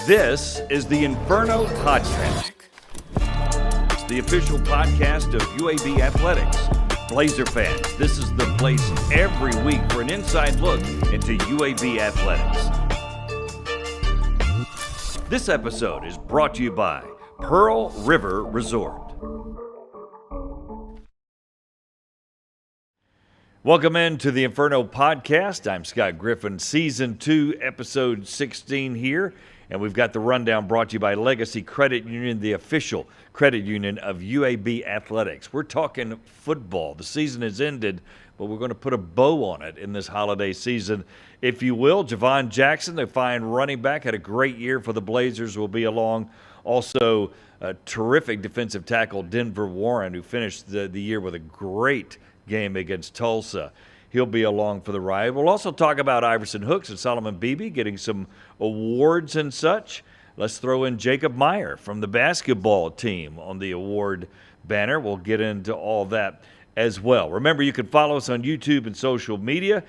This is the Inferno Podcast. It's the official podcast of UAB Athletics. Blazer fans, this is the place every week for an inside look into UAB Athletics. This episode is brought to you by Pearl River Resort. Welcome into the Inferno Podcast. I'm Scott Griffin, Season 2, Episode 16 here. And we've got the rundown brought to you by Legacy Credit Union, the official credit union of UAB Athletics. We're talking football. The season has ended, but we're going to put a bow on it in this holiday season, if you will. Jevon Jackson, the fine running back, had a great year for the Blazers, will be along. Also, a terrific defensive tackle, Denver Warren, who finished the year with a great game against Tulsa. He'll be along for the ride. We'll also talk about Iverson Hooks and Solomon Beebe getting some awards and such. Let's throw in Jacob Meyer from the basketball team on the award banner. We'll get into all that as well. Remember, you can follow us on YouTube and social media.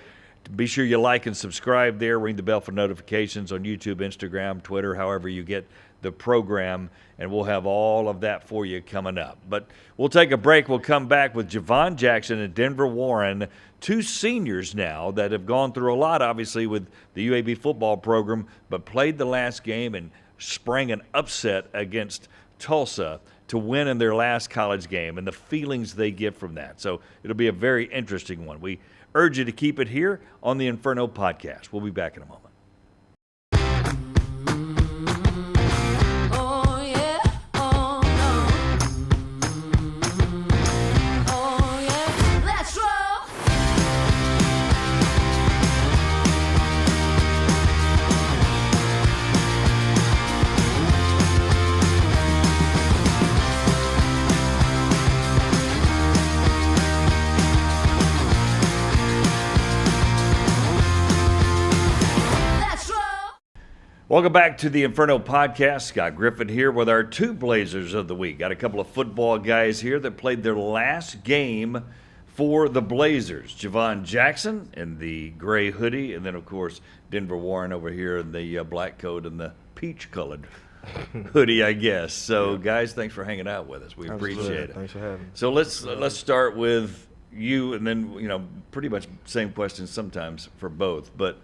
Be sure you like and subscribe there. Ring the bell for notifications on YouTube, Instagram, Twitter, however you get the program, and we'll have all of that for you coming up. But we'll take a break. We'll come back with Jevon Jackson and Denver Warren, two seniors now that have gone through a lot, obviously, with the UAB football program, but played the last game and sprang an upset against Tulsa to win in their last college game, and the feelings they get from that. So it'll be a very interesting one. We urge you to keep it here on the Inferno Podcast. We'll be back in a moment. Welcome back to the Inferno Podcast. Scott Griffin here with our two Blazers of the week. Got a couple of football guys here that played their last game for the Blazers. Jevon Jackson in the gray hoodie, and then, of course, Denver Warren over here in the black coat and the peach-colored hoodie, I guess. So, guys, thanks for hanging out with us. We appreciate it. Thanks for having me. So let's start with you, and then, pretty much same questions sometimes for both. But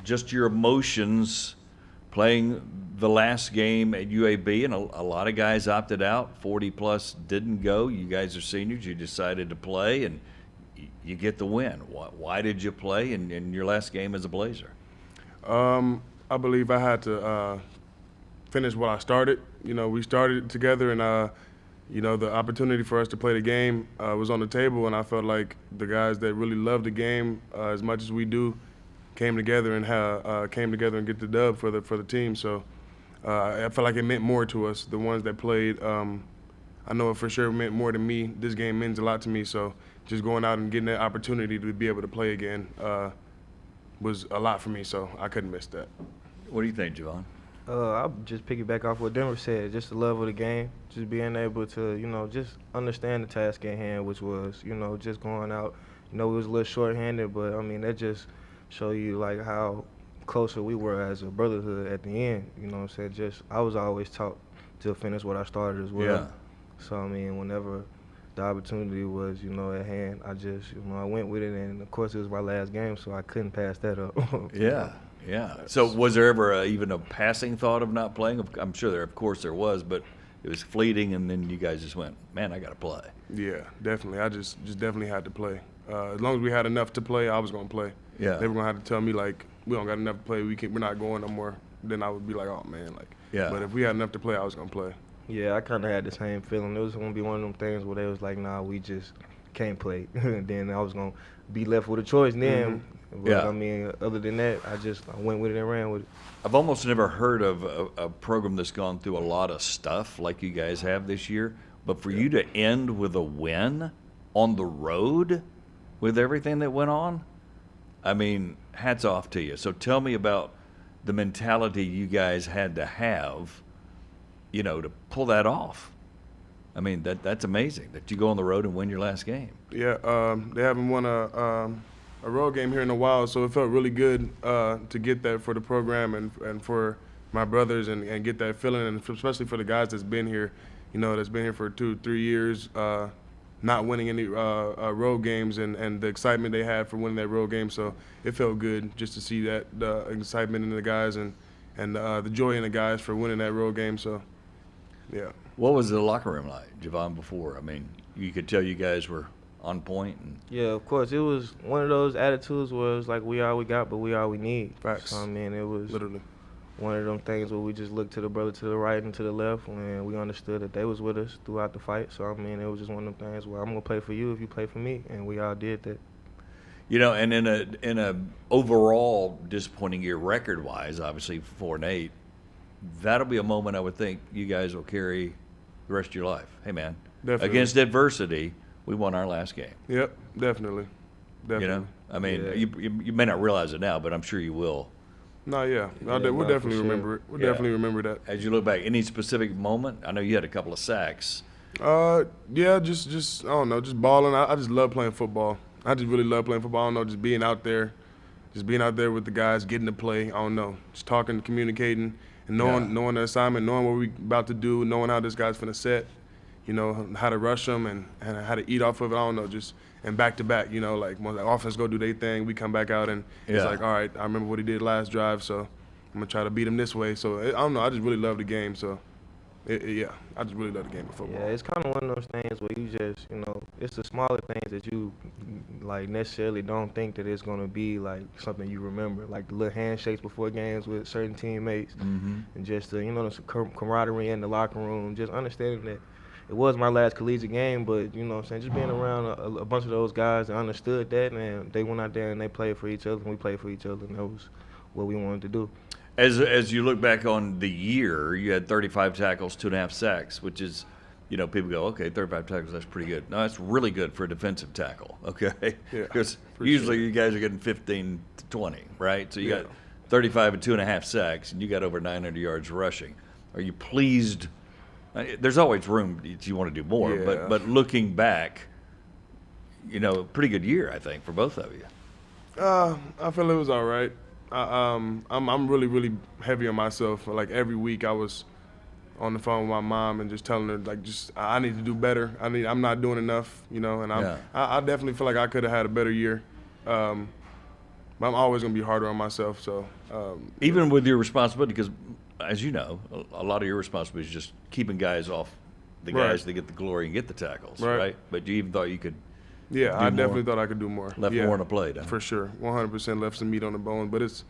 just your emotions playing the last game at UAB, and a lot of guys opted out. 40-plus didn't go. You guys are seniors. You decided to play, and you get the win. Why did you play in your last game as a Blazer? I believe I had to finish what I started. We started together, and the opportunity for us to play the game was on the table, and I felt like the guys that really love the game as much as we do came together and get the dub for the team. So I felt like it meant more to us. The ones that played, I know it for sure meant more to me. This game means a lot to me. So just going out and getting that opportunity to be able to play again was a lot for me. So I couldn't miss that. What do you think, Jevon? I'll just piggyback off what Denver said. Just the love of the game, just being able to, just understand the task at hand, which was, just going out. It was a little short-handed, but that just show you like how closer we were as a brotherhood at the end. I was always taught to finish what I started as well. Yeah. So whenever the opportunity was, at hand, I just, I went with it, and of course it was my last game, so I couldn't pass that up. Yeah. So was there ever even a passing thought of not playing? I'm sure of course there was, but it was fleeting, and then you guys just went, man, I got to play. Yeah, definitely. I just definitely had to play. As long as we had enough to play, I was going to play. Yeah. They were going to have to tell me, like, we don't got enough to play, we're not going no more. Then I would be like, oh, man. Yeah. But if we had enough to play, I was going to play. Yeah, I kind of had the same feeling. It was going to be one of them things where they was like, nah, we just can't play. And then I was going to be left with a choice then. Mm-hmm. But, other than that, I went with it and ran with it. I've almost never heard of a program that's gone through a lot of stuff like you guys have this year. But for you to end with a win on the road with everything that went on, hats off to you. So tell me about the mentality you guys had to have, to pull that off. That's amazing that you go on the road and win your last game. Yeah, they haven't won a road game here in a while, so it felt really good to get that for the program and for my brothers and get that feeling, and especially for the guys that's been here, that's been here for 2-3 years, not winning any road games, and the excitement they had for winning that road game. So it felt good just to see that the excitement in the guys and the joy in the guys for winning that road game. So, yeah. What was the locker room like, Jevon, before? I mean, you could tell you guys were on point. Yeah, of course. It was one of those attitudes where it's like we all we got, but we all we need. Facts. So, I mean, it was Literally. one of them things where we just looked to the brother to the right and to the left, and we understood that they was with us throughout the fight. So, I mean, it was just one of them things where I'm going to play for you if you play for me, and we all did that. And in a overall disappointing year record-wise, obviously 4-8, that'll be a moment I would think you guys will carry the rest of your life. Hey, man, Definitely. Against adversity, we won our last game. Yep, definitely. I mean, Yeah. you may not realize it now, but I'm sure you will. No, yeah. Yeah, We'll no, definitely for sure. remember it. We'll Yeah. definitely remember that. As you look back, any specific moment? I know you had a couple of sacks. Yeah, just I don't know, just balling. I just love playing football. I just really love playing football. I don't know, just being out there with the guys, getting to play. I don't know, just talking, communicating, and knowing the assignment, knowing what we about to do, knowing how this guy's finna set, how to rush them and how to eat off of it. I don't know, just and back to back. Like when the offense go do their thing, we come back out and it's Yeah. like, all right, I remember what he did last drive, so I'm gonna try to beat him this way. So I don't know, I just really love the game. So. Yeah, I just really love the game of football. Yeah, it's kind of one of those things where you just, it's the smaller things that you, like, necessarily don't think that it's going to be, like, something you remember. Like the little handshakes before games with certain teammates and just, the camaraderie in the locker room, just understanding that it was my last collegiate game, but, just being around a bunch of those guys that understood that, and they went out there and they played for each other, and we played for each other, and that was what we wanted to do. As you look back on the year, you had 35 tackles, 2.5 sacks, which is, people go, okay, 35 tackles, that's pretty good. No, that's really good for a defensive tackle, okay? Yeah, Because for usually sure. you guys are getting 15 to 20, right? So you Yeah. got 35 and 2.5 sacks, and you got over 900 yards rushing. Are you pleased? There's always room that you want to do more, Yeah. but looking back, pretty good year, I think, for both of you. I feel it was all right. I'm really, really heavy on myself. Like every week I was on the phone with my mom and just telling her, like, I need to do better. I'm not doing enough, and I definitely feel like I could have had a better year. But I'm always going to be harder on myself. So Even with your responsibility, because as you know, a lot of your responsibility is just keeping guys off the Right. guys that get the glory and get the tackles, Right. right? But you even thought you could yeah, do I more. definitely thought I could do more. Left yeah, more on the plate, huh? For sure, 100% left some meat on the bone. But it's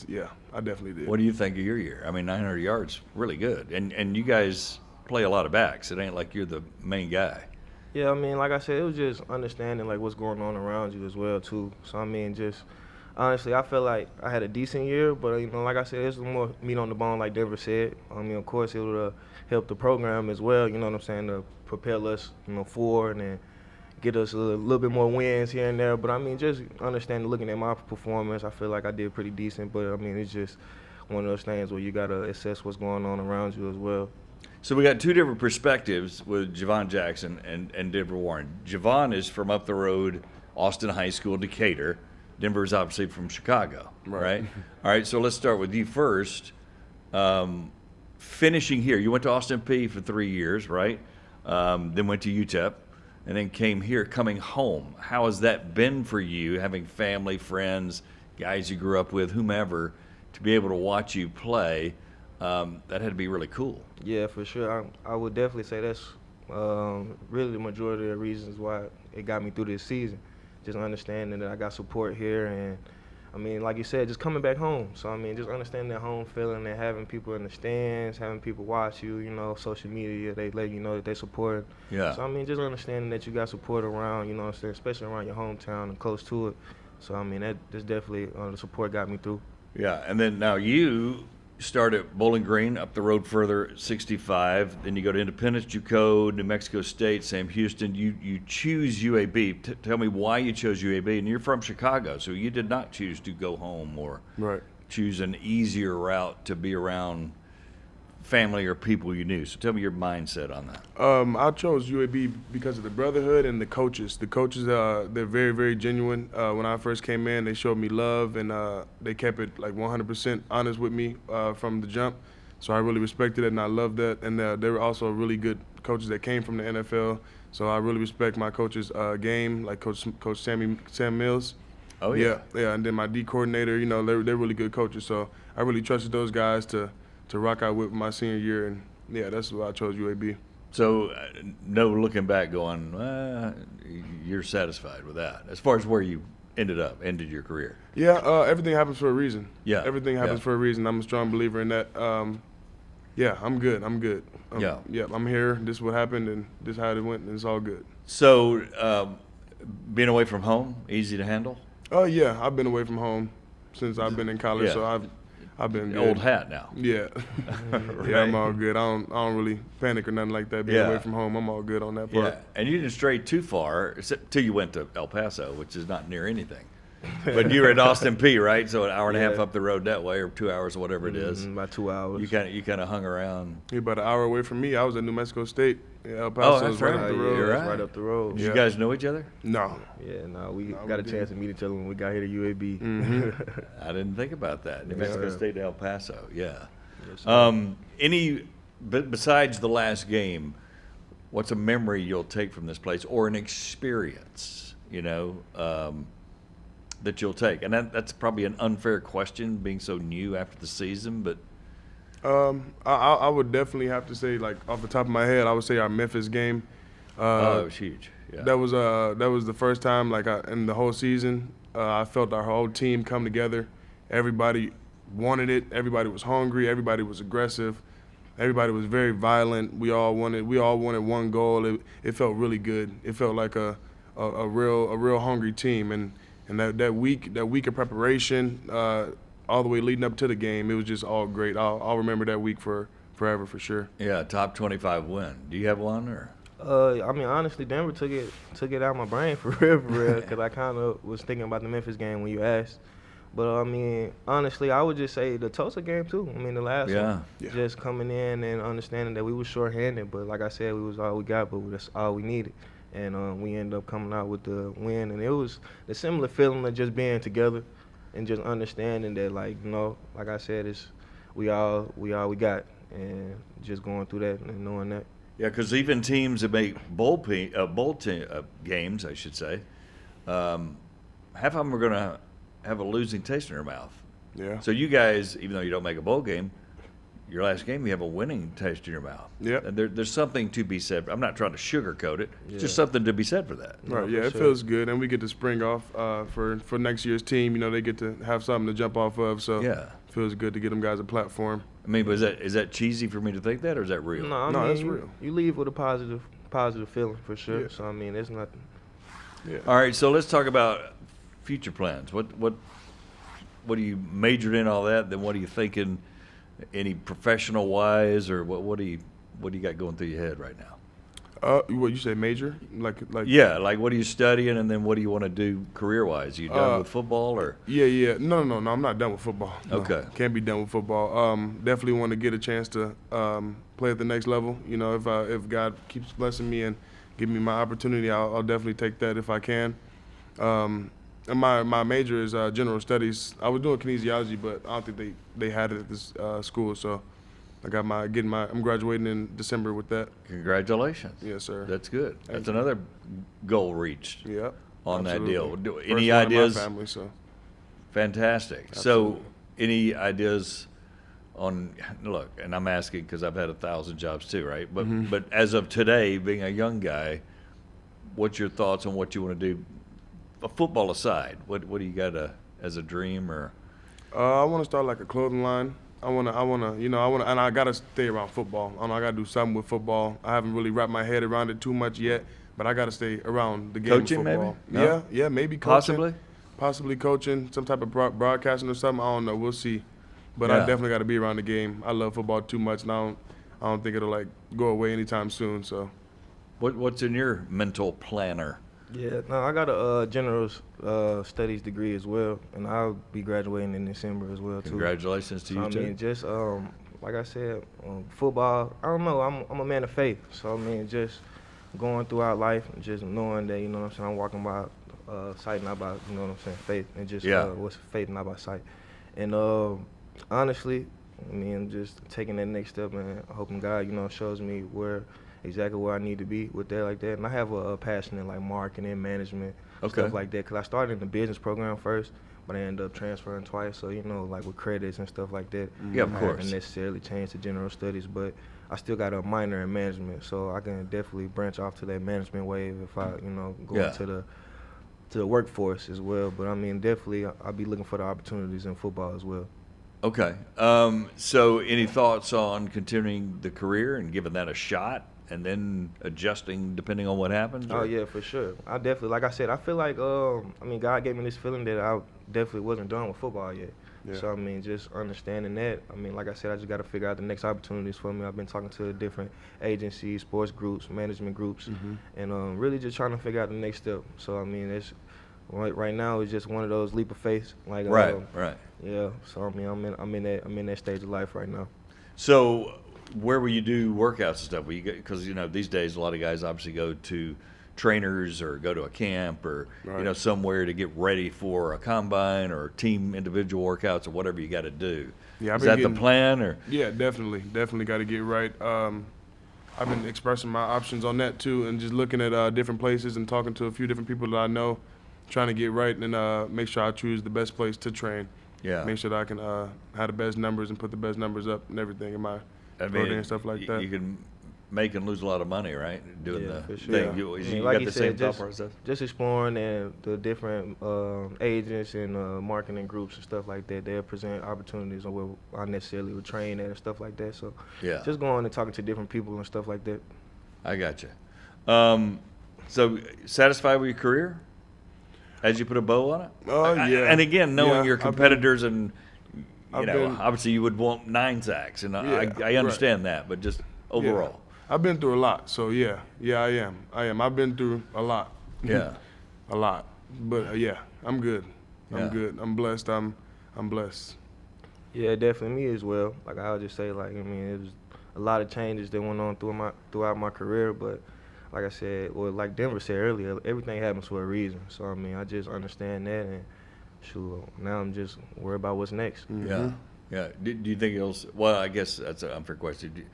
yeah, I definitely did. What do you think of your year? I mean, 900 yards, really good. And you guys play a lot of backs. It ain't like you're the main guy. Yeah, I mean, like I said, it was just understanding, like, what's going on around you as well, too. So, I mean, just honestly, I feel like I had a decent year, but, like I said, there's more meat on the bone, like Denver said. I mean, of course, it would help the program as well, to propel us, for and then get us a little bit more wins here and there. But, I mean, just understanding, looking at my performance, I feel like I did pretty decent. But, I mean, it's just one of those things where you got to assess what's going on around you as well. So we got two different perspectives with Jevon Jackson and Denver Warren. Jevon is from up the road, Austin High School, Decatur. Denver is obviously from Chicago, right? All right, so let's start with you first. Finishing here, you went to Austin P for 3 years, right? Then went to UTEP, and then came here, coming home. How has that been for you, having family, friends, guys you grew up with, whomever, to be able to watch you play? That had to be really cool. Yeah, for sure. I would definitely say that's really the majority of the reasons why it got me through this season. Just understanding that I got support here, and I mean, like you said, just coming back home. So I mean, just understanding that home feeling and having people in the stands, having people watch you. Social media, they let you know that they support. Yeah. So I mean, just understanding that you got support around, especially around your hometown and close to it. So I mean, that's definitely the support got me through. Yeah, and then now you start at Bowling Green, up the road further, 65. Then you go to Independence, JUCO, New Mexico State, Sam Houston. You choose UAB. Tell me why you chose UAB. And you're from Chicago, so you did not choose to go home or Right. choose an easier route to be around family or people you knew. So tell me your mindset on that. I chose UAB because of the brotherhood and the coaches. The coaches, they're very, very genuine. When I first came in, they showed me love, and they kept it like 100% honest with me from the jump. So I really respected it, and I loved that. And they were also really good coaches that came from the NFL. So I really respect my coach's game, like Coach Sam Mills. Oh, yeah. Yeah. And then my D coordinator, they're really good coaches. So I really trusted those guys to rock out with my senior year, and yeah, that's why I chose UAB. So no looking back going, you're satisfied with that as far as where you ended your career. Yeah, everything happens for a reason. Yeah. Everything happens for a reason. I'm a strong believer in that. Yeah, I'm good. Yeah, I'm here. This is what happened, and this is how it went, and it's all good. So being away from home, easy to handle? Oh, yeah, I've been away from home since I've been in college, so I've been good. Old hat now. Yeah. Right? Yeah, I'm all good. I don't really panic or nothing like that. Being away from home, I'm all good on that part. Yeah, and you didn't stray too far till you went to El Paso, which is not near anything. But you were at Austin P, right? So an hour and a half up the road that way, or 2 hours, or whatever it is. About 2 hours. You kind of hung around. You're about an hour away from me. I was at New Mexico State. Yeah, El Paso that's is right right. up the road. You're That's right up the road. Did you guys know each other? No. Yeah, no, we No, got we a chance didn't. to meet each other when we got here to UAB. Mm-hmm. I didn't think about that. New Mexico State to El Paso, yeah. Yes, sir. Besides the last game, what's a memory you'll take from this place, or an experience, that you'll take? And that's probably an unfair question, being so new after the season, but I would definitely have to say, like, off the top of my head, I would say our Memphis game. it was huge. Yeah. That was the first time, like, in the whole season, I felt our whole team come together. Everybody wanted it. Everybody was hungry. Everybody was aggressive. Everybody was very violent. We all wanted one goal. It felt really good. It felt like a real hungry team. And that week of preparation, all the way leading up to the game, it was just all great. I'll remember that week forever for sure. Yeah, top 25 win. Do you have one, or? I mean, honestly, Denver took it out of my brain for real, because I kind of was thinking about the Memphis game when you asked. But, I mean, honestly, I would just say the Tulsa game, too. I mean, the last one. Yeah. Just coming in and understanding that we were shorthanded. But, like I said, we was all we got, but that's all we needed. And we ended up coming out with the win. And it was a similar feeling of just being together and just understanding that, like, like I said, we all we got. And just going through that and knowing that. Yeah, because even teams that make bowl games, I should say, half of them are going to have a losing taste in their mouth. Yeah. So you guys, even though you don't make a bowl game, your last game you have a winning taste in your mouth. Yeah. And there's something to be said. I'm not trying to sugarcoat it. It's just Yeah. something to be said for that. Right. No, Yeah, for it sure. feels good, and we get to spring off for next year's team. They get to have something to jump off of. So Yeah. it feels good to get them guys a platform. I mean, but is that cheesy for me to think that, or is that real? No, I No, mean, that's real. You leave with a positive feeling for sure. Yeah. So, I mean, it's nothing. Yeah. All right, so let's talk about future plans. What are you majored in, all that? Then what are you thinking, any professional wise, or what do you got going through your head right now? What you say, major? Like? Yeah, like what are you studying, and then what do you want to do career wise? Are you done with football, or? Yeah. No, I'm not done with football. No, Okay. Can't be done with football. Definitely want to get a chance to play at the next level. If God keeps blessing me and giving me my opportunity, I'll definitely take that if I can. And my major is general studies. I was doing kinesiology, but I don't think they had it at this school. So I got I'm graduating in December with that. Congratulations. Yes, sir. That's good. Thank That's you. another goal reached Yep. on that deal. Absolutely. Any First one in ideas? my family, so. Fantastic. Absolutely. So, any ideas on, look, and I'm asking because I've had 1,000 jobs too, right? But Mm-hmm. but as of today, being a young guy, what's your thoughts on what you want to do? Football aside, what do you got as a dream, or? I want to start like a clothing line. And I gotta stay around football. I gotta do something with football. I haven't really wrapped my head around it too much yet, but I gotta stay around the game Coaching, of football. maybe? No? Yeah, maybe coaching. Possibly? Coaching, some type of broadcasting or something. I don't know. We'll see. But I Yeah. definitely got to be around the game. I love football too much, and I don't think it'll like go away anytime soon. So. What's in your mental planner? Yeah, no, I got a general studies degree as well, and I'll be graduating in December as well too. Congratulations to So, you I too. mean, just like I said, football. I don't know. I'm a man of faith. So I mean, just going throughout life and just knowing that, you know what I'm saying, I'm walking by sight, not by, you know what I'm saying, faith, and just what's faith, not by sight. And honestly, I mean, just taking that next step and hoping God, you know, shows me exactly where I need to be with that like that. And I have a passion in like marketing, management, stuff like that. Cause I started in the business program first, but I ended up transferring twice. So, you know, like with credits and stuff like that. Yeah, of I course. haven't necessarily changed to general studies, but I still got a minor in management, so I can definitely branch off to that management wave if I, you know, go into the workforce as well. But I mean, definitely, I'll be looking for the opportunities in football as well. Okay. So any thoughts on continuing the career and giving that a shot and then adjusting depending on what happens? Oh, yeah, for sure. I definitely, like I said, I feel like, I mean, God gave me this feeling that I definitely wasn't done with football yet. Yeah. So, I mean, just understanding that, I mean, like I said, I just got to figure out the next opportunities for me. I've been talking to different agencies, sports groups, management groups, and really just trying to figure out the next step. So, I mean, it's right now it's just one of those leap of faith. Like, right. Yeah. So, I mean, I'm in that stage of life right now. So, where will you do workouts and stuff? Because, you know, these days a lot of guys obviously go to trainers or go to a camp or you know, somewhere to get ready for a combine or team individual workouts or whatever you got to do. Yeah, is that the plan? Or yeah, definitely got to get right. I've been expressing my options on that too, and just looking at different places and talking to a few different people that I know, trying to get right and make sure I choose the best place to train. Yeah, make sure that I can have the best numbers and put the best numbers up and everything in my program and stuff like that. You can make and lose a lot of money, right? Doing the thing. Yeah. You like got the same thought process? Just exploring and the different agents and marketing groups and stuff like that. They'll present opportunities on where I necessarily would train at and stuff like that. So just going and talking to different people and stuff like that. I got you. So satisfied with your career? As you put a bow on it? Yeah. And again, knowing your competitors and, you know, obviously you would want 9 sacks. And I understand that, but just overall. Yeah. I've been through a lot, so yeah, I am. I've been through a lot. Yeah. A lot. But I'm good. I'm good. I'm blessed. I'm blessed. Yeah, definitely me as well. Like I would just say, like, I mean, it was a lot of changes that went on throughout my career, but like I said, or like Denver said earlier, everything happens for a reason. So I mean, I just understand that, and shoot, now I'm just worried about what's next. Yeah. Do you think it'll? Well, I guess that's an unfair question.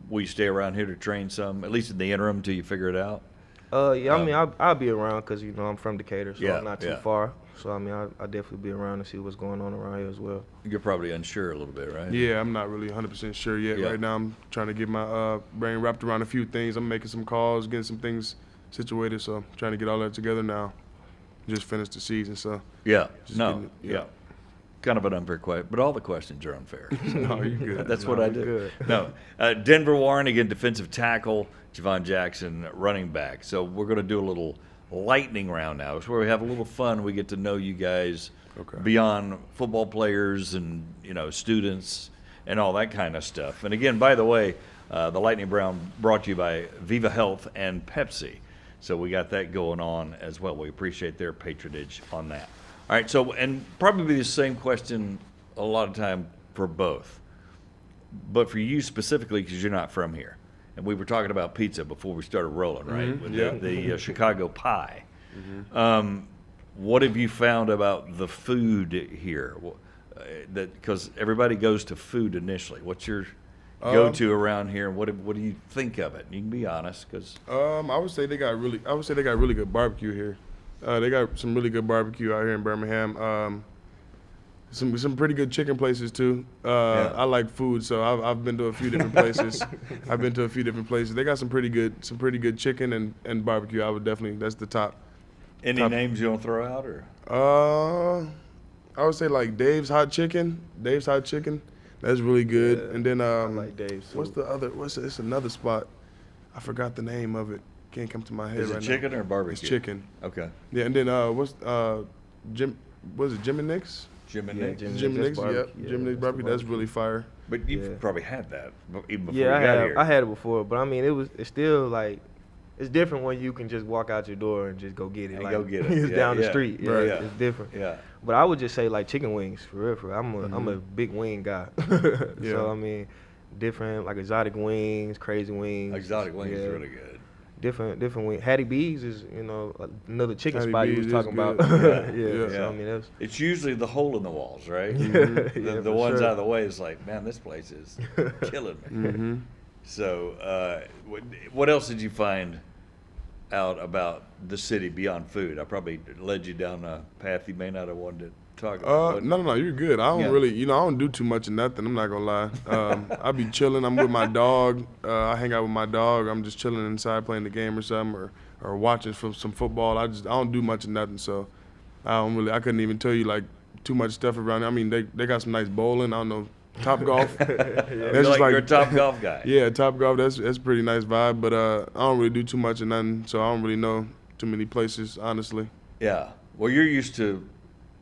Will you stay around here to train some, at least in the interim, until you figure it out? I mean, I'll be around because, you know, I'm from Decatur, so I'm not too far. So, I mean, I'll definitely be around to see what's going on around here as well. You're probably unsure a little bit, right? Yeah, I'm not really 100% sure yet. Right now, I'm trying to get my brain wrapped around a few things. I'm making some calls, getting some things situated, so I'm trying to get all that together now. Just finished the season, so. Yeah, kind of an unfair question, but all the questions are unfair. So. No, you're good. That's what I do. No, Denver Warren, again, defensive tackle, Jevon Jackson, running back. So we're going to do a little lightning round now. It's where we have a little fun. We get to know you guys beyond football players and, you know, students and all that kind of stuff. And again, by the way, the lightning round brought to you by Viva Health and Pepsi. So we got that going on as well. We appreciate their patronage on that. All right, so, and probably the same question a lot of time for both. But for you specifically, because you're not from here. And we were talking about pizza before we started rolling, right? With the Chicago pie. What have you found about the food here? Because everybody goes to food initially. What's your go-to around here, and what do you think of it? You can be honest, because I would say they got really good barbecue here. They got some really good barbecue out here in Birmingham. Some pretty good chicken places too. I like food, so I've been to a few different places. They got some pretty good chicken and barbecue. I would definitely, that's the top. Any names you want to throw out, or? I would say like Dave's Hot Chicken. That's really good. Yeah, and then I like Dave's too. What's the other? It's another spot. I forgot the name of it. Can't come to my head right now. Is it chicken or barbecue? It's chicken. Okay. Yeah, and then Jim and Nick's? Jim and Nick's? Jim and Nick's, Jim and Nick's barbecue, that's really fire. But you've probably had that even before you got here. I had it before, but I mean, it's still like, it's different when you can just walk out your door and just go get it. And like, go get it. It's Yeah, down the yeah. street. Yeah, Right. Yeah. It's different. Yeah. But I would just say like chicken wings for real. For real. I'm a big wing guy. So I mean, different like exotic wings, crazy wings. Exotic wings is really good. Different wings. Hattie B's is another chicken Hattie spot you B's was talking is about. good. yeah. Yeah. So I mean that's It's usually the hole in the walls, right? yeah, The for ones sure. out of the way is like, man, this place is killing me. Mm-hmm. So, what else did you find out about the city beyond food? I probably led you down a path you may not have wanted to talk about. No, you're good. I don't Yeah. really, I don't do too much of nothing. I'm not gonna lie. I be chilling. I'm with my dog. I hang out with my dog. I'm just chilling inside playing the game or something, or watching some football. I don't do much of nothing. So I couldn't even tell you like too much stuff around here. I mean, they got some nice bowling. I don't know, Top Golf. You're a Top Golf guy. Yeah, Top Golf. That's pretty nice vibe. But I don't really do too much of nothing. So I don't really know too many places, honestly. Yeah. Well, you're used to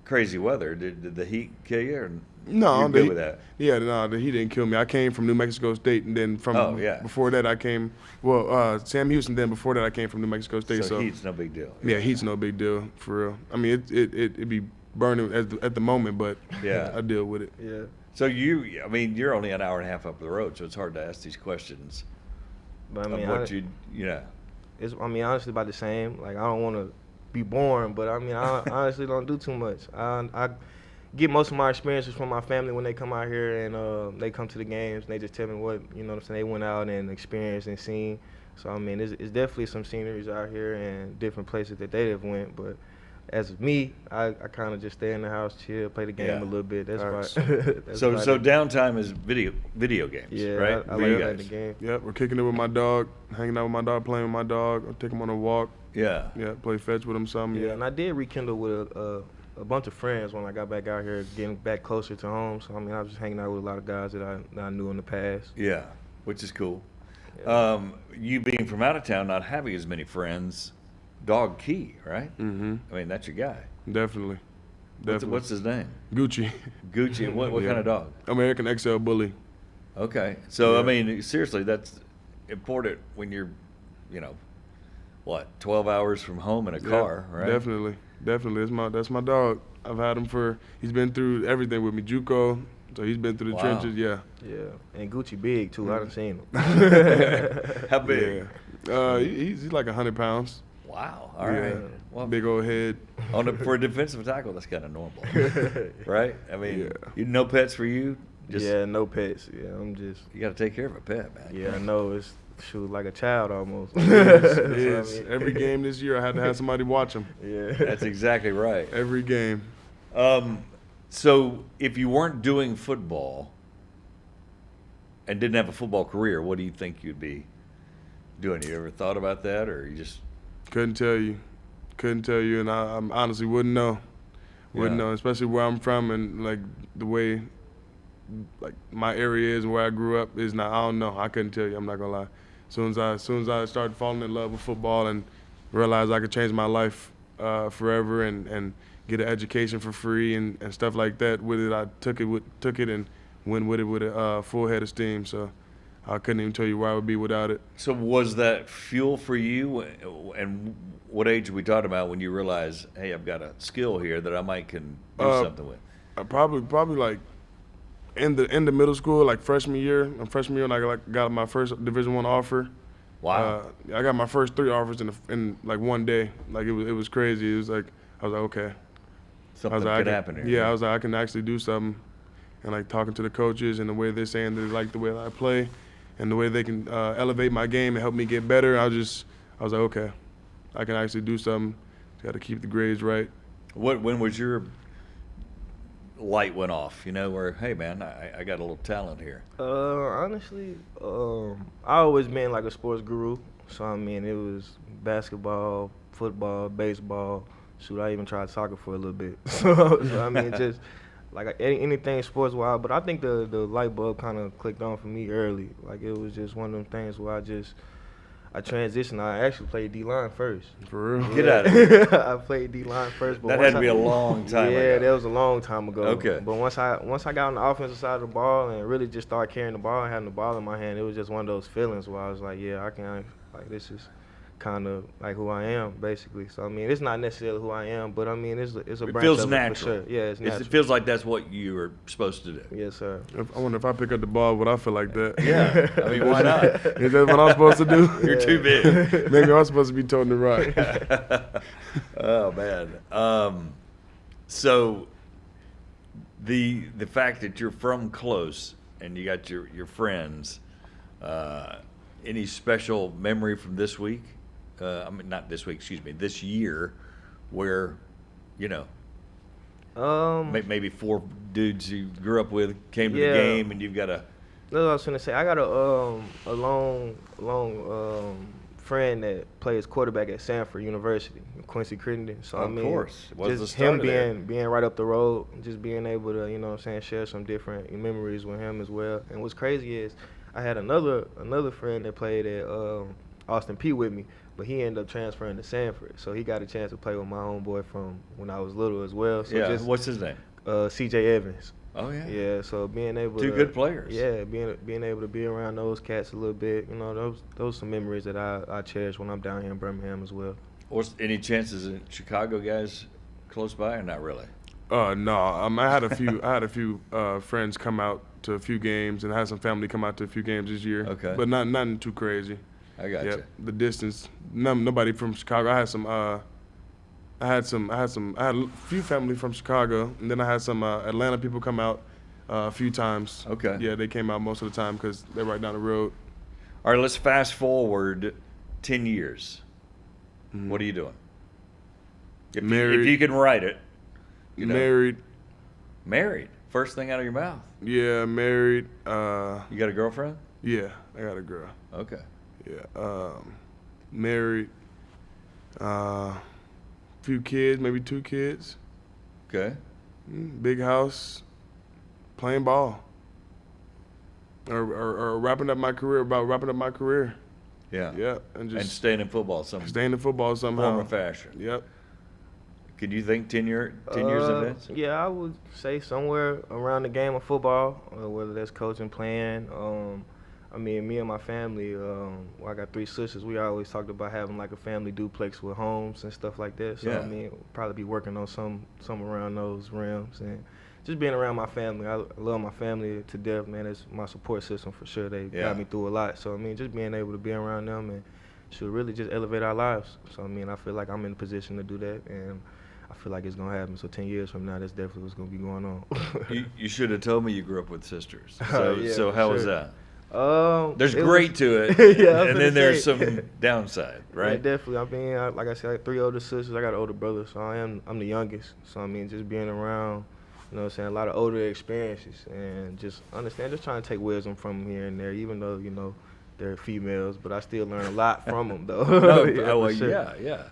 crazy weather. Did the heat kill you? Or No, you're good with that? Yeah, no, he didn't kill me. I came from New Mexico State, and then from before that I came. Well, Sam Houston. Then before that I came from New Mexico State. So heat's no big deal. Yeah, heat's no big deal for real. I mean, it be burning at the moment, but Yeah. I deal with it. yeah. So you're only an hour and a half up the road, so it's hard to ask these questions But I mean, of what it's honestly about the same. Like I don't want to be boring, but I mean I honestly don't do too much. I get most of my experiences from my family when they come out here and they come to the games and they just tell me what what I'm saying, they went out and experienced and seen. So I mean it's definitely some sceneries out here and different places that they have went. But as me, I kind of just stay in the house, chill, play the game Yeah. a little bit. That's Facts. right. So downtime is video games, yeah, right? I For you like playing guys. the game. Yep, we're kicking it with my dog, hanging out with my dog, playing with my dog. I'll take him on a walk. Yeah. Yeah, play fetch with him some. Yeah, Yeah. and I did rekindle with a bunch of friends when I got back out here, getting back closer to home. So I mean, I was just hanging out with a lot of guys that I knew in the past. Yeah, which is cool. Yeah. You being from out of town, not having as many friends, dog key, right? Mm-hmm. I mean, that's your guy. Definitely. What's his name? Gucci. Gucci. What Yeah. kind of dog? American XL Bully. Okay. So, I Yeah. mean, seriously, that's important when you're, 12 hours from home in a car, right? Definitely. That's my dog. I've had him he's been through everything with me. JUCO, so he's been through the Wow. trenches. Yeah. Yeah, and Gucci big too. I done seen him. How big? Yeah. He's like 100 pounds. Wow. All right. Yeah. Well, Big old head. for a defensive tackle, that's kind of normal, right? I mean, Yeah. no pets for you. Just, Yeah, no pets. Yeah, I'm just. You got to take care of a pet, man. Yeah, I know it's like a child almost. It That's what I is. mean. Every game this year, I had to have somebody watch him. Yeah. That's exactly right. Every game. So if you weren't doing football and didn't have a football career, what do you think you'd be doing? You ever thought about that, or you just? Couldn't tell you, and I honestly wouldn't know. Wouldn't Yeah. know, especially where I'm from and like the way, like my area is and where I grew up is not. I don't know. I couldn't tell you. I'm not gonna lie. As soon as I started falling in love with football and realized I could change my life forever and get an education for free and stuff like that with it, I took it and went with it with a full head of steam. So I couldn't even tell you where I would be without it. So was that fuel for you? And what age are we talking about when you realize, hey, I've got a skill here that I might can do something with? I probably like in the middle school, like freshman year. When I got my first Division I offer. Wow. I got my first 3 offers in like one day. Like it was crazy. It was like I was like, okay. Something could happen here. Yeah, I was like, I can actually do something. And like talking to the coaches and the way they're saying they like the way that I play and the way they can elevate my game and help me get better. I was like, okay, I can actually do something. Got to keep the grades right. When was your light went off? Where, hey man, I got a little talent here. Honestly, I always been like a sports guru. So I mean, it was basketball, football, baseball. Shoot, I even tried soccer for a little bit. So I mean, just like anything sports wise. But I think the light bulb kind of clicked on for me early. Like it was just one of them things where I transitioned. I actually played D-line first. For real. Get out of here. I played D-line first. But That once had to be a long time yeah, ago. that was a long time ago. Okay. But once I got on the offensive side of the ball and really just started carrying the ball and having the ball in my hand, it was just one of those feelings where I was like, yeah, I can, like this is kind of like who I am, basically. So I mean, it's not necessarily who I am, but I mean, it's a It branch feels of natural. it for sure. Yeah, it's natural. It feels like that's what you were supposed to do. Yes, sir. I wonder if I pick up the ball, would I feel like that? Yeah, I mean, why not? Is that what I'm supposed to do? You're too big. Maybe I'm supposed to be toting the rock. Oh man. So the fact that you're from close and you got your friends, any special memory from this week? I mean, not this week. Excuse me. This year, where, you know, maybe 4 dudes you grew up with came to the game, and you've got a. That's what I was gonna say. I got a long friend that plays quarterback at Sanford University, Quincy Crittenden. So I mean, of course, it was the just start him of there. being right up the road, just being able to, you know what I'm saying, share some different memories with him as well. And what's crazy is I had another friend that played at Austin P with me, but he ended up transferring to Sanford, so he got a chance to play with my homeboy from when I was little as well. So Yeah. What's his name? C.J. Evans. Oh yeah. Yeah, so being able Two to, good players. Yeah, being able to be around those cats a little bit, you know, those some memories that I cherish when I'm down here in Birmingham as well. What's any chances in Chicago guys close by or not really? No, I had a few friends come out to a few games, and I had some family come out to a few games this year. Okay. But nothing too crazy. I got you. The distance. Nobody from Chicago. I had a few family from Chicago, and then I had some Atlanta people come out a few times. Okay. Yeah, they came out most of the time because they're right down the road. All right, let's fast forward 10 years. What are you doing? If Married. if you can write it. You know. Married. Married. First thing out of your mouth. Yeah, married. You got a girlfriend? Yeah, I got a girl. Okay. Yeah. Married. Few kids, maybe 2 kids. Okay. Big house. Playing ball. Or wrapping up my career. Yeah. Yeah, and And just staying in football some staying in football somehow. form or fashion. Yep. Can you think 10 years in advance? Yeah, I would say somewhere around the game of football, whether that's coaching, playing. I mean, me and my family, I got 3 sisters. We always talked about having like a family duplex with homes and stuff like that. So Yeah. I mean, we'll probably be working on some around those realms, and just being around my family. I love my family to death, man. It's my support system for sure. They Yeah. got me through a lot. So I mean, just being able to be around them and should really just elevate our lives. So I mean, I feel like I'm in a position to do that, and I feel like it's gonna happen. So 10 years from now, that's definitely what's gonna be going on. You should have told me you grew up with sisters. Yeah, So for how was sure. that? It There's was- great to it, Yeah, I was and gonna then there's say. some downside, Yeah, right? definitely. I mean, like I said, I got 3 older sisters. I got an older brother, so I'm the youngest. So I mean, just being around, you know what I'm saying, a lot of older experiences, and just just trying to take wisdom from here and there, even though, you know, they're females, but I still learn a lot from them, though. No, Yeah, oh, well, for sure. yeah.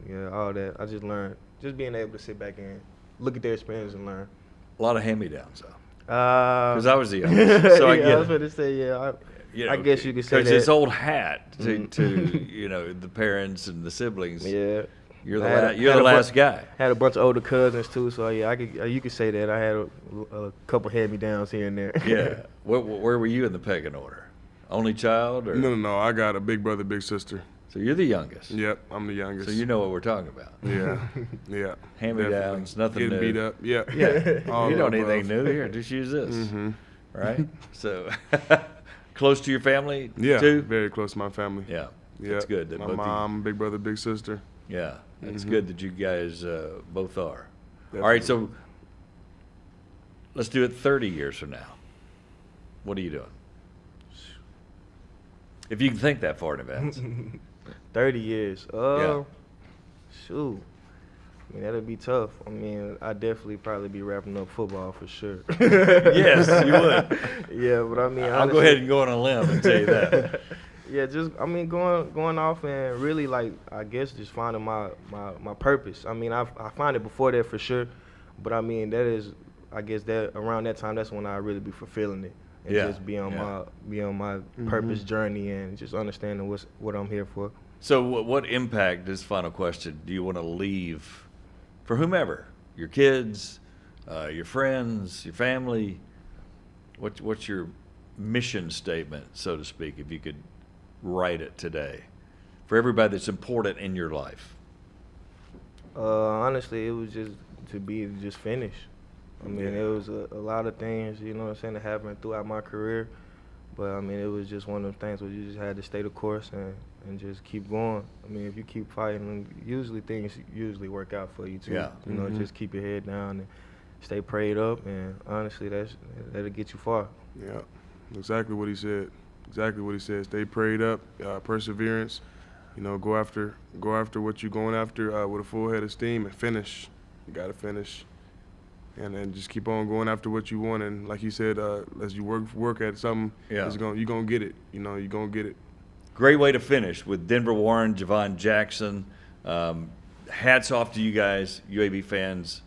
Yeah, all that. I just learned, just being able to sit back and look at their experience and learn. A lot of hand-me-downs, though. Because Because I was the youngest, so I yeah, get I was it. going to say, yeah. You I guess you could say Because it's that. old hat to you know, the parents and the siblings. Yeah. You're I had the a- you're had the a bu- last guy. Had a bunch of older cousins too, so yeah, you could say that I had a couple hand-me-downs here and there. Yeah. Where were you in the pecking order? Only child, or No. I got a big brother, big sister. so you're the youngest. Yep, I'm the youngest. So you know what we're talking about. Yeah. Yeah. Hand-me-downs, Definitely. nothing Getting new. beat up. Yeah. Yeah. All You don't of need above. anything new here. Just use this. Mm-hmm. Right. So close to your family. Yeah. Too. Very close to my family. Yeah. Yeah. That's good. That My both of you- mom, big brother, big sister. Yeah, it's Mhm. good that you guys both are. Definitely. All right, so let's do it 30 years from now. What are you doing? If you can think that far in advance. 30 years. Yeah. Shoot. I mean, that'd be tough. I mean, I'd definitely probably be wrapping up football for sure. Yes, you would. Yeah, but I mean, I'll go honestly- ahead and go on a limb and tell you that. Yeah, just I mean going off and really like I guess just finding my purpose. I mean I find it before that for sure, but I mean that is I guess that around that time that's when I really be fulfilling it and Yeah, just be on yeah. my purpose journey and just understanding what I'm here for. So what impact, this final question, do you want to leave for whomever? Your kids, your friends, your family? What's your mission statement, so to speak, if you could write it today for everybody that's important in your life? Honestly, it was just to just finish. I mean, Yeah. it was a lot of things, you know what I'm saying, that happened throughout my career. But, I mean, it was just one of those things where you just had to stay the course and just keep going. I mean, if you keep fighting, usually things usually work out for you, too. Yeah. You know, just keep your head down and stay prayed up. And, honestly, that'll get you far. Yeah, exactly what he said. Exactly what he said. Stay prayed up, perseverance. You know, go after what you're going after with a full head of steam and finish. You got to finish. And then just keep on going after what you want. And like you said, as you work at something, Yeah. you're going to get it. You know, you're going to get it. Great way to finish with Denver Warren, Jevon Jackson. Hats off to you guys, UAB fans.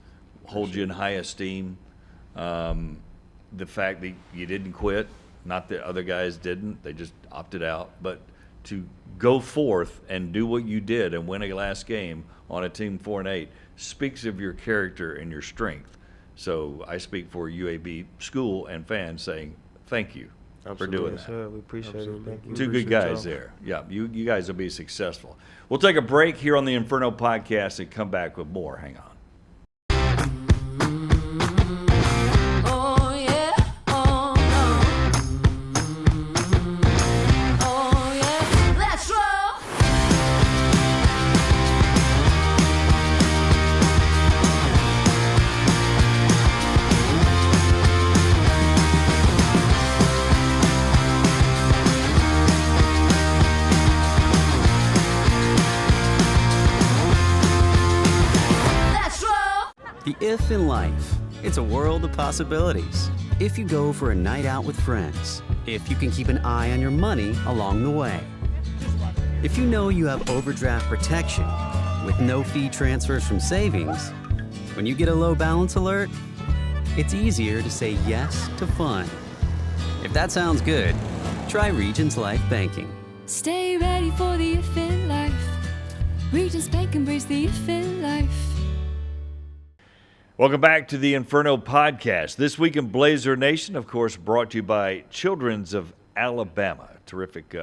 Hold you in high esteem. The fact that you didn't quit, not that other guys didn't, they just opted out. But to go forth and do what you did and win a last game on a team 4-8 speaks of your character and your strength. So I speak for UAB school and fans saying thank you for doing Yes, that. sir. We appreciate Absolutely. it. Thank you. Two good Appreciate guys y'all. there. Yeah, you guys will be successful. We'll take a break here on the Inferno podcast and come back with more. Hang on. Oh yeah, oh no. Oh yeah, let's roll. Let's roll. The if in life. It's a world of possibilities. If you go for a night out with friends, if you can keep an eye on your money along the way, if you know you have overdraft protection with no fee transfers from savings, when you get a low balance alert, it's easier to say yes to fun. If that sounds good, try Regions Life Banking. Stay ready for the if in life. Regis Bank embrace the if in life. Welcome back to the Inferno podcast. This week in Blazer Nation, of course, brought to you by Children's of Alabama. Terrific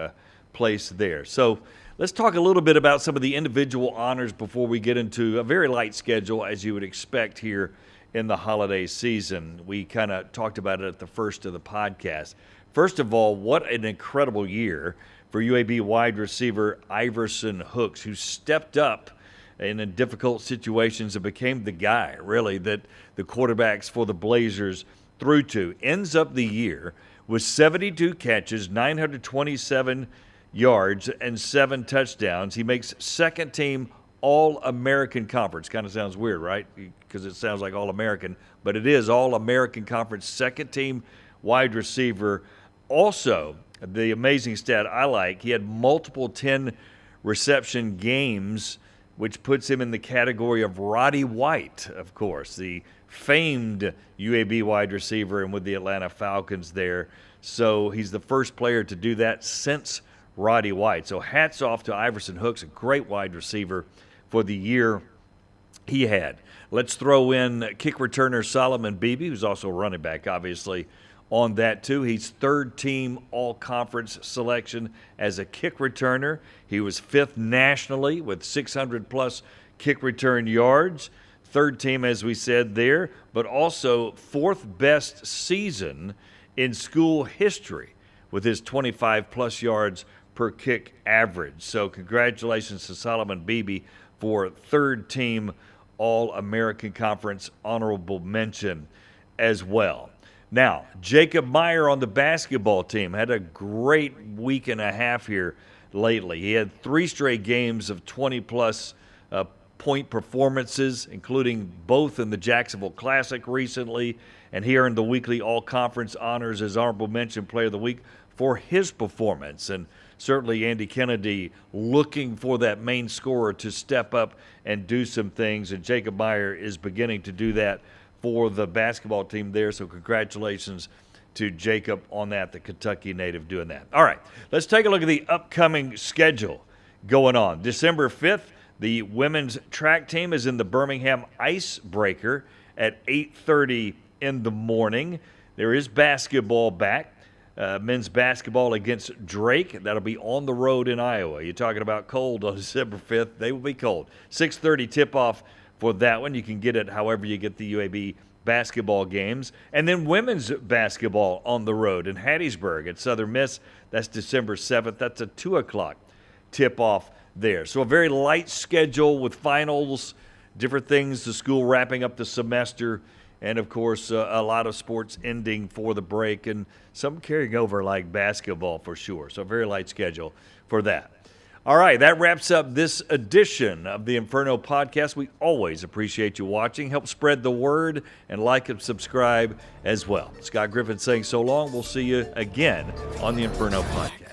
place there. So let's talk a little bit about some of the individual honors before we get into a very light schedule, as you would expect here in the holiday season. We kind of talked about it at the first of the podcast. First of all, what an incredible year for UAB wide receiver Iverson Hooks, who stepped up in difficult situations and became the guy, really, that the quarterbacks for the Blazers threw to. Ends up the year with 72 catches, 927 yards, and 7 touchdowns. He makes second team All-American Conference. Kind of sounds weird, right? Because it sounds like All-American, but it is All-American Conference, second team wide receiver. Also, the amazing stat I like, he had multiple 10 reception games, which puts him in the category of Roddy White, of course, the famed UAB wide receiver and with the Atlanta Falcons there. So he's the first player to do that since Roddy White. So hats off to Iverson Hooks, a great wide receiver for the year he had. Let's throw in kick returner Solomon Beebe, who's also a running back, obviously, on that too. He's third team all-conference selection as a kick returner. He was fifth nationally with 600-plus kick return yards. Third team, as we said there, but also fourth best season in school history with his 25-plus yards per kick average. So congratulations to Solomon Beebe for third team All-American Conference honorable mention as well. Now, Jacob Meyer on the basketball team had a great week and a half here lately. He had 3 straight games of 20-plus point performances, including both in the Jacksonville Classic recently, and he earned the weekly all-conference honors as honorable mention player of the week for his performance. And certainly Andy Kennedy looking for that main scorer to step up and do some things, and Jacob Meyer is beginning to do that for the basketball team there. So congratulations to Jacob on that, the Kentucky native doing that. All right, let's take a look at the upcoming schedule going on. December 5th, the women's track team is in the Birmingham Icebreaker at 8:30 in the morning. There is basketball back. men's basketball against Drake. That'll be on the road in Iowa. You're talking about cold on December 5th. They will be cold. 6:30 tip-off for that one. You can get it however you get the UAB basketball games. And then women's basketball on the road in Hattiesburg at Southern Miss. That's December 7th. That's a 2 o'clock tip-off there. So a very light schedule with finals, different things, the school wrapping up the semester, and, of course, a lot of sports ending for the break and some carrying over like basketball for sure. So a very light schedule for that. All right, that wraps up this edition of the Inferno podcast. We always appreciate you watching. Help spread the word and like and subscribe as well. Scott Griffin saying so long. We'll see you again on the Inferno podcast.